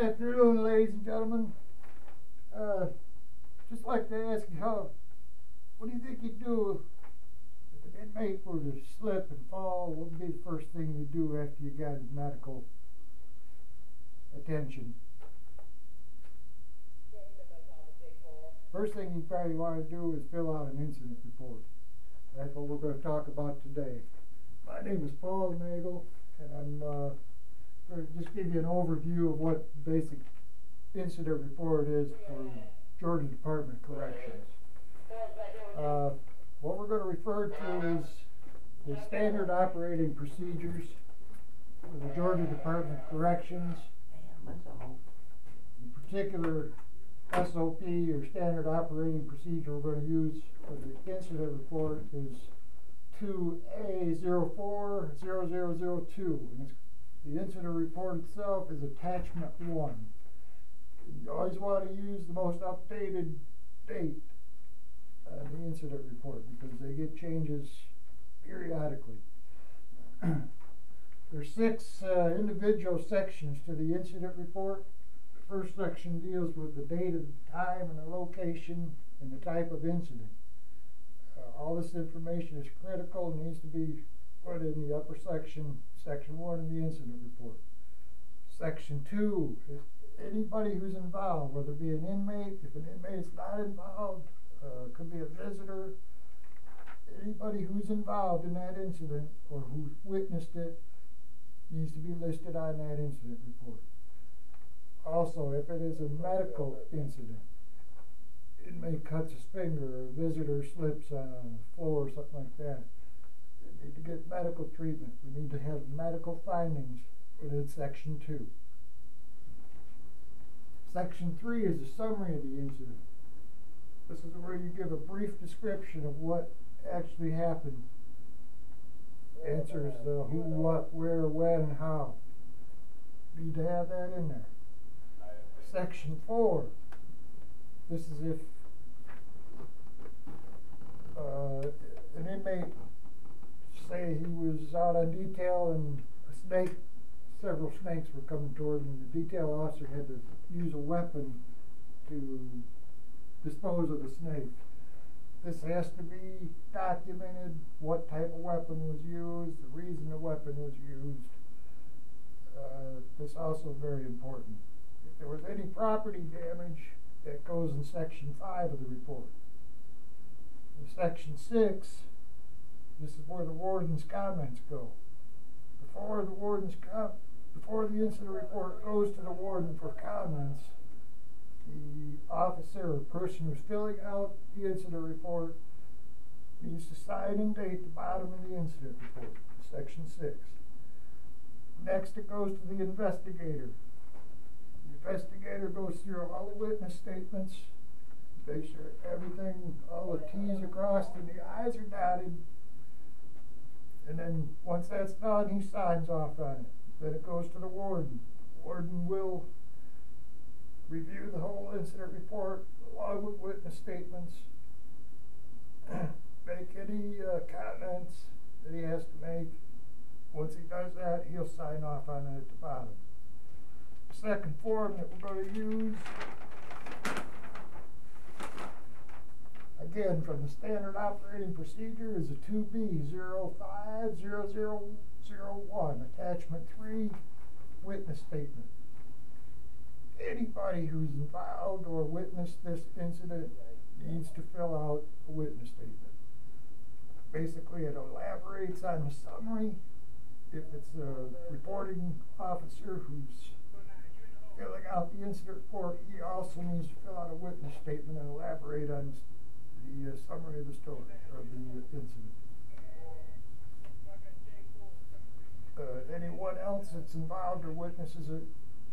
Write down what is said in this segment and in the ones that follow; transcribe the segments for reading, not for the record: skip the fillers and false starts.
afternoon, ladies and gentlemen. Just like to ask you what do you think you'd do if an inmate were to slip and fall? What would be the first thing you'd do after you got his medical attention? First thing you probably want to do is fill out an incident report. That's what we're going to talk about today. My name is Paul Nagle, and I'm going to just give you an overview of what basic incident report is for Georgia Department of Corrections. What we're going to refer to is the standard operating procedures for the Georgia Department of Corrections. In particular, SOP or standard operating procedure we're going to use for the incident report is 2A040002. The incident report itself is attachment 1. You always want to use the most updated date on the incident report because they get changes periodically. There's 6 individual sections to the incident report. The first section deals with the date, and time, and the location, and the type of incident. All this information is critical and needs to be put in the upper section, section 1 of the incident report. Section 2 is anybody who's involved, whether it be an inmate, if an inmate is not involved, could be a visitor, anybody who's involved in that incident or who witnessed it needs to be listed on that incident report. Also, if it is a medical incident, inmate cuts his finger or a visitor slips on the floor or something like that, they need to get medical treatment. We need to have medical findings within section 2. Section 3 is a summary of the incident. This is where you give a brief description of what actually happened. Answers the who, what, where, when, how. You need to have that in there. Section 4. This is if an inmate, say he was out on detail and several snakes were coming toward him, and the detail officer had to use a weapon to dispose of the snake. This has to be documented, what type of weapon was used, the reason the weapon was used. This is also very important. If there was any property damage, that goes in section 5 of the report. In section 6, this is where the warden's comments go. Before the incident report goes to the warden for comments, the officer or person who's filling out the incident report needs to sign and date the bottom of the incident report, section 6. Next, it goes to the investigator. The investigator goes through all the witness statements, make sure everything, all the T's are crossed and the I's are dotted. And then once that's done, he signs off on it. Then it goes to the warden. The warden will review the whole incident report along with witness statements, make any comments that he has to make. Once he does that, he'll sign off on it at the bottom. The second form that we're going to use, again, from the standard operating procedure, is a 2B050001, attachment 3, witness statement. Anybody who's involved or witnessed this incident needs to fill out a witness statement. Basically, it elaborates on the summary. If it's a reporting officer who's filling out the incident report, he also needs to fill out a witness statement and elaborate on the summary of the story, of the incident. Anyone else that's involved or witnesses it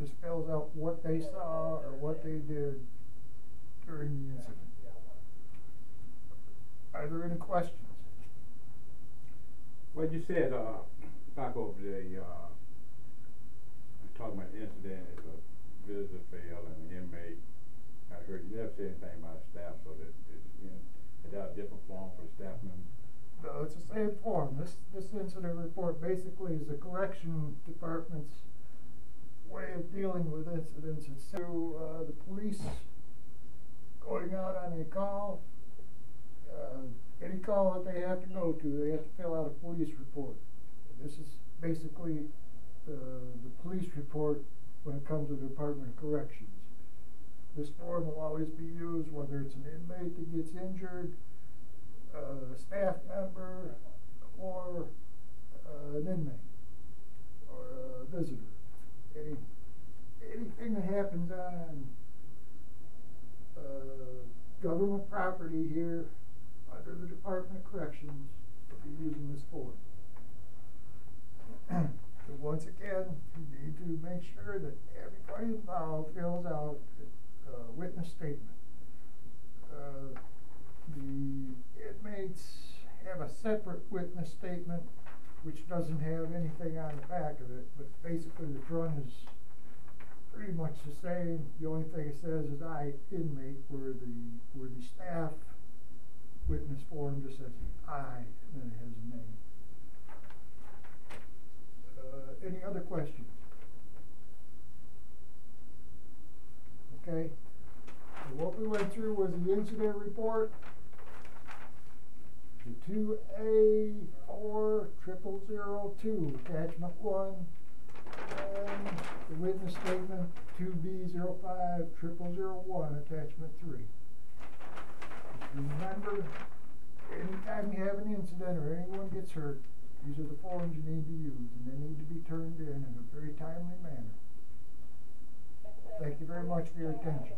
just fills out what they saw or what they did during the incident. Are there any questions? Well, you said, back over the, talking about the incident, if a visitor fell and an inmate got hurt, you never said anything about staff, so that is that a different form for the staff members? No, it's the same form. This incident report basically is the correction department's way of dealing with incidents, it's through the police going out on a call. Any call that they have to go to, they have to fill out a police report. This is basically the police report when it comes to the Department of Corrections. This form will always be used whether it's an inmate that gets injured, a staff member, or an inmate, or a visitor. Anything that happens on government property here under the Department of Corrections will be using this form. So once again, you need to make sure that everybody involved fills out a witness statement. The inmates have a separate witness statement which doesn't have anything on the back of it, but basically the front is pretty much the same. The only thing it says is I, inmate, where the staff witness form just says I, and then it has a name. Any other questions? Okay. So what we went through was the incident report, the 2A40002, attachment 1, and the witness statement 2B05001, attachment 3. Just remember, anytime you have an incident or anyone gets hurt, these are the forms you need to use, and they need to be turned in a very timely manner. Thank you very much for your attention.